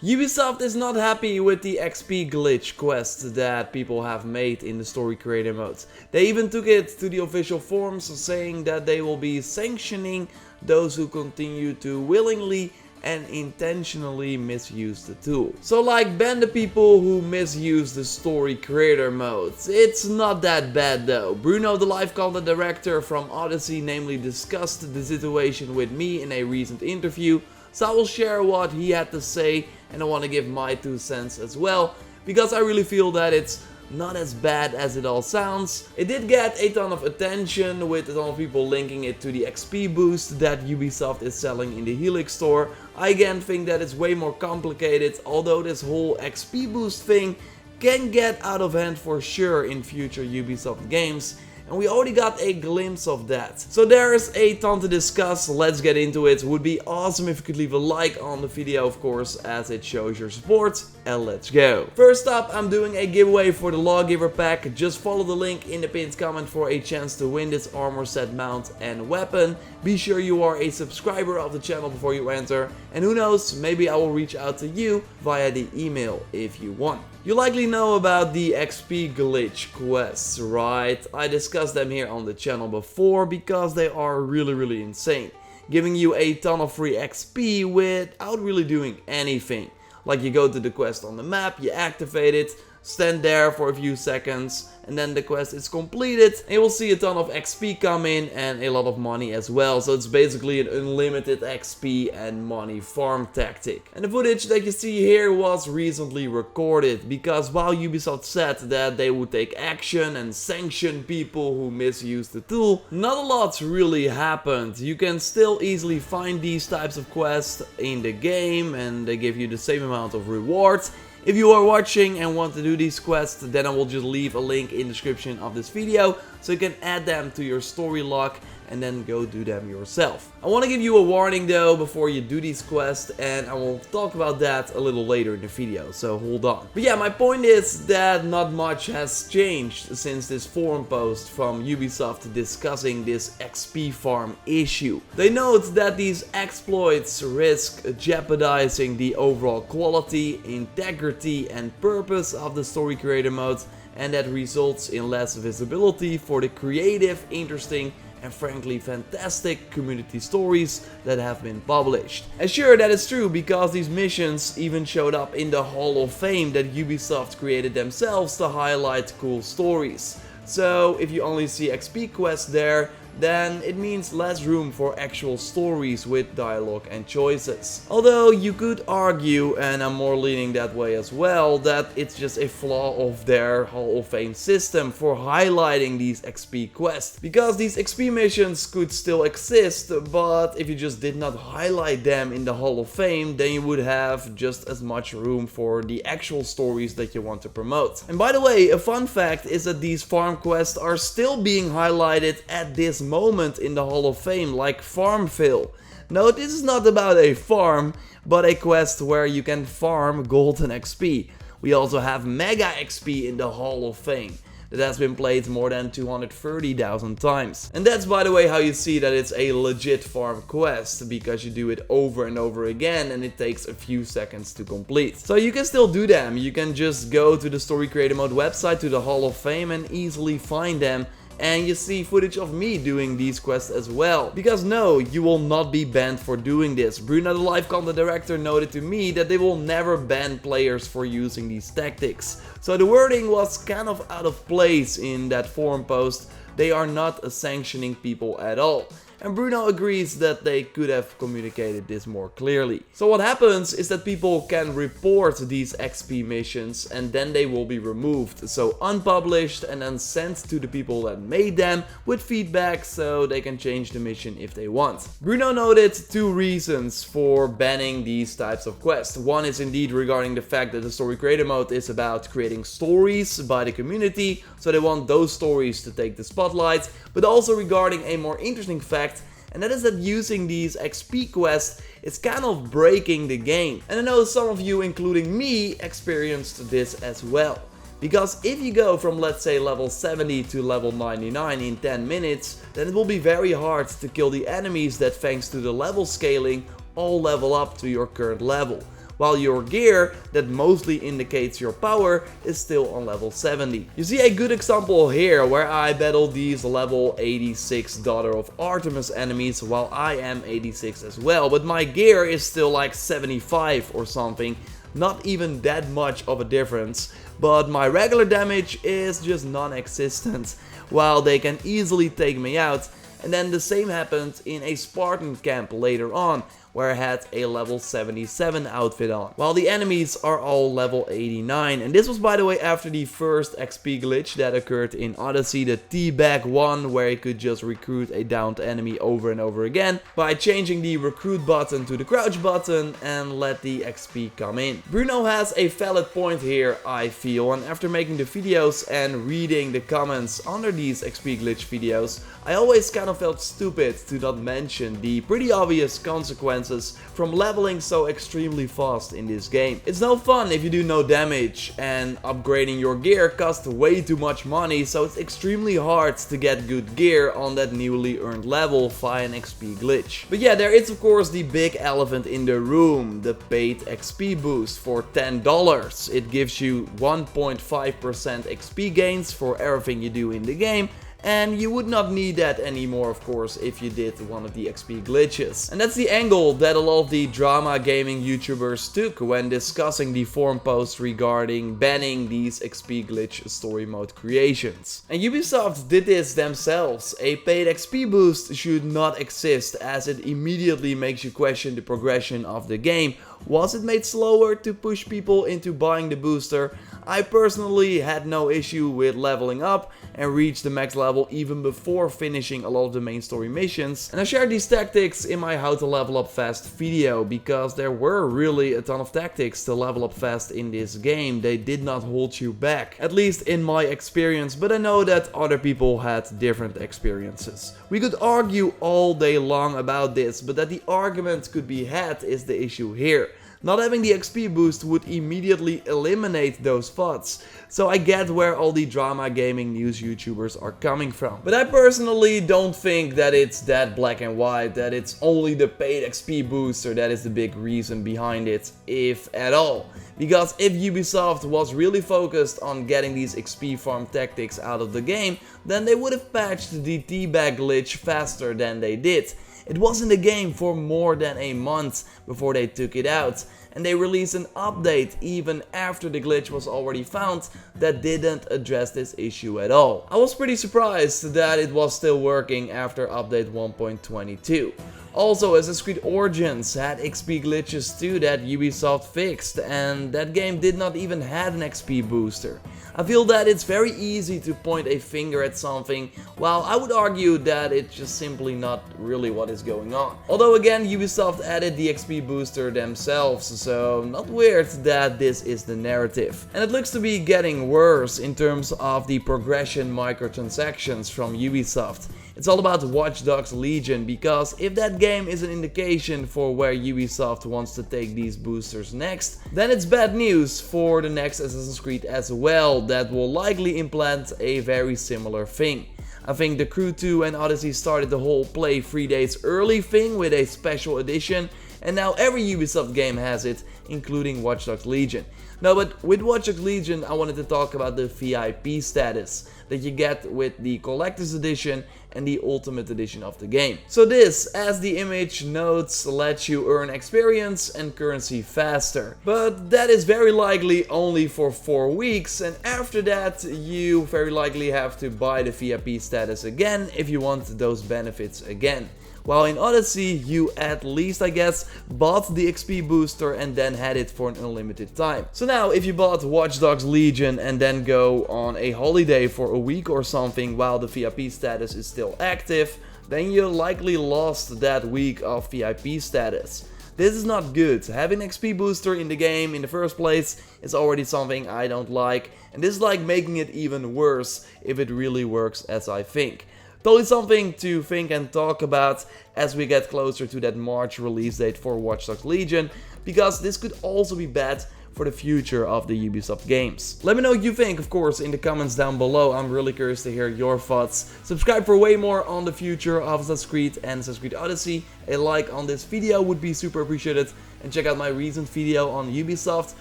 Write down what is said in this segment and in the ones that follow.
Ubisoft is not happy with the XP glitch quest that people have made in the story creator mode. They even took it to the official forums saying that they will be sanctioning those who continue to willingly and intentionally misuse the tool. So like ban the people who misuse the story creator mode. It's not that bad though. Bruno, the live content director from Odyssey, namely discussed the situation with me in a recent interview. So I will share what he had to say, and I want to give my 2 cents as well, because I really feel that it's not as bad as it all sounds. It did get a ton of attention, with a ton of people linking it to the XP boost that Ubisoft is selling in the Helix store. I again think that it's way more complicated, although this whole XP boost thing can get out of hand for sure in future Ubisoft games. And we already got a glimpse of that. So there's a ton to discuss, let's get into it. Would be awesome if you could leave a like on the video, of course, as it shows your support. And let's go. First up, I'm doing a giveaway for the Lawgiver pack. Just follow the link in the pinned comment for a chance to win this armor set, mount and weapon. Be sure you are a subscriber of the channel before you enter. And who knows, maybe I will reach out to you via the email if you want. You likely know about the XP glitch quests, right? I discussed them here on the channel before because they are really insane. Giving you a ton of free XP without really doing anything. Like you go to the quest on the map, you activate it, stand there for a few seconds, and then the quest is completed, and you will see a ton of XP come in and a lot of money as well. So it's basically an unlimited XP and money farm tactic. And the footage that you see here was recently recorded, because while Ubisoft said that they would take action and sanction people who misuse the tool, not a lot really happened. You can still easily find these types of quests in the game, and they give you the same amount of rewards. If you are watching and want to do these quests, then I will just leave a link in the description of this video so you can add them to your story log and then go do them yourself. I want to give you a warning though before you do these quests, and I will talk about that a little later in the video, so hold on. But yeah, my point is that not much has changed since this forum post from Ubisoft discussing this XP farm issue. They note that these exploits risk jeopardizing the overall quality, integrity and purpose of the story creator mode, and that results in less visibility for the creative, interesting and frankly fantastic community stories that have been published. And sure, that is true, because these missions even showed up in the Hall of Fame that Ubisoft created themselves to highlight cool stories. So if you only see XP quests there, then it means less room for actual stories with dialogue and choices. Although you could argue, and I'm more leaning that way as well, that it's just a flaw of their Hall of Fame system for highlighting these XP quests. Because these XP missions could still exist, but if you just did not highlight them in the Hall of Fame, then you would have just as much room for the actual stories that you want to promote. And by the way, a fun fact is that these farm quests are still being highlighted at this moment in the Hall of Fame, like Farmville. No, this is not about a farm, but a quest where you can farm golden XP. We also have Mega XP in the Hall of Fame that has been played more than 230,000 times. And that's, by the way, how you see that it's a legit farm quest, because you do it over and over again and it takes a few seconds to complete. So you can still do them. You can just go to the Story Creator Mode website, to the Hall of Fame, and easily find them. And you see footage of me doing these quests as well. Because no, you will not be banned for doing this. Bruno, the live content director, noted to me that they will never ban players for using these tactics. So the wording was kind of out of place in that forum post. They are not sanctioning people at all. And Bruno agrees that they could have communicated this more clearly. So what happens is that people can report these XP missions and then they will be removed. So unpublished and then sent to the people that made them with feedback so they can change the mission if they want. Bruno noted 2 reasons for banning these types of quests. One is indeed regarding the fact that the story creator mode is about creating stories by the community, so they want those stories to take the spotlight, but also regarding a more interesting fact, and that is that using these XP quests is kind of breaking the game. And I know some of you, including me, experienced this as well. Because if you go from, let's say, level 70 to level 99 in 10 minutes, then it will be very hard to kill the enemies that, thanks to the level scaling, all level up to your current level. while your gear, that mostly indicates your power, is still on level 70. You see a good example here where I battled these level 86 Daughter of Artemis enemies while I am 86 as well, but my gear is still like 75 or something, not even that much of a difference, but my regular damage is just non-existent, while they can easily take me out. And then the same happened in a Spartan camp later on, where I had a level 77 outfit on, while the enemies are all level 89. And this was, by the way, after the first XP glitch that occurred in Odyssey, the teabag one, where you could just recruit a downed enemy over and over again by changing the recruit button to the crouch button and let the XP come in. Bruno has a valid point here, I feel, and after making the videos and reading the comments under these XP glitch videos, I always kind of felt stupid to not mention the pretty obvious consequences from leveling so extremely fast in this game. It's no fun if you do no damage, and upgrading your gear costs way too much money, so it's extremely hard to get good gear on that newly earned level via an XP glitch. But yeah, there is of course the big elephant in the room, the paid XP boost for $10. It gives you 1.5% XP gains for everything you do in the game, and you would not need that anymore, of course, if you did one of the XP glitches. And that's the angle that a lot of the drama gaming YouTubers took when discussing the forum posts regarding banning these XP glitch story mode creations. And Ubisoft did this themselves. A paid XP boost should not exist, as it immediately makes you question the progression of the game. Was it made slower to push people into buying the booster? I personally had no issue with leveling up and reached the max level even before finishing a lot of the main story missions. And I shared these tactics in my how to level up fast video, because there were really a ton of tactics to level up fast in this game. They did not hold you back, at least in my experience, but I know that other people had different experiences. We could argue all day long about this, but that the argument could be had is the issue here. Not having the XP boost would immediately eliminate those FUDs, so I get where all the drama gaming news YouTubers are coming from. But I personally don't think that it's that black and white, that it's only the paid XP booster that is the big reason behind it, if at all. Because if Ubisoft was really focused on getting these XP farm tactics out of the game, then they would have patched the teabag glitch faster than they did. It was in the game for more than a month before they took it out, and they released an update even after the glitch was already found that didn't address this issue at all. I was pretty surprised that it was still working after update 1.22. Also, Assassin's Creed Origins had XP glitches too that Ubisoft fixed, and that game did not even have an XP booster. I feel that it's very easy to point a finger at something, while I would argue that it's just simply not really what is going on. Although again, Ubisoft added the XP booster themselves, so not weird that this is the narrative. And it looks to be getting worse in terms of the progression microtransactions from Ubisoft. It's all about Watch Dogs Legion, because if that game is an indication for where Ubisoft wants to take these boosters next, then it's bad news for the next Assassin's Creed as well, that will likely implement a very similar thing. I think The Crew 2 and Odyssey started the whole play 3 days early thing with a special edition, and now every Ubisoft game has it, including Watch Dogs Legion. No, but with Watch Dogs Legion I wanted to talk about the VIP status that you get with the Collector's Edition and the Ultimate Edition of the game. So this, as the image notes, lets you earn experience and currency faster. But that is very likely only for 4 weeks, and after that you very likely have to buy the VIP status again if you want those benefits again. While in Odyssey, you at least, I guess, bought the XP booster and then had it for an unlimited time. So now, if you bought Watch Dogs Legion and then go on a holiday for a week or something while the VIP status is still active, then you likely lost that week of VIP status. This is not good. Having an XP booster in the game in the first place is already something I don't like, and this is like making it even worse if it really works as I think. Totally something to think and talk about as we get closer to that March release date for Watch Dogs Legion, because this could also be bad for the future of the Ubisoft games. Let me know what you think, of course, in the comments down below. I'm really curious to hear your thoughts. Subscribe for way more on the future of Assassin's Creed and Assassin's Creed Odyssey. A like on this video would be super appreciated. And check out my recent video on Ubisoft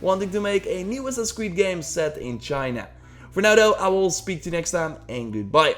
wanting to make a new Assassin's Creed game set in China. For now though, I will speak to you next time and goodbye.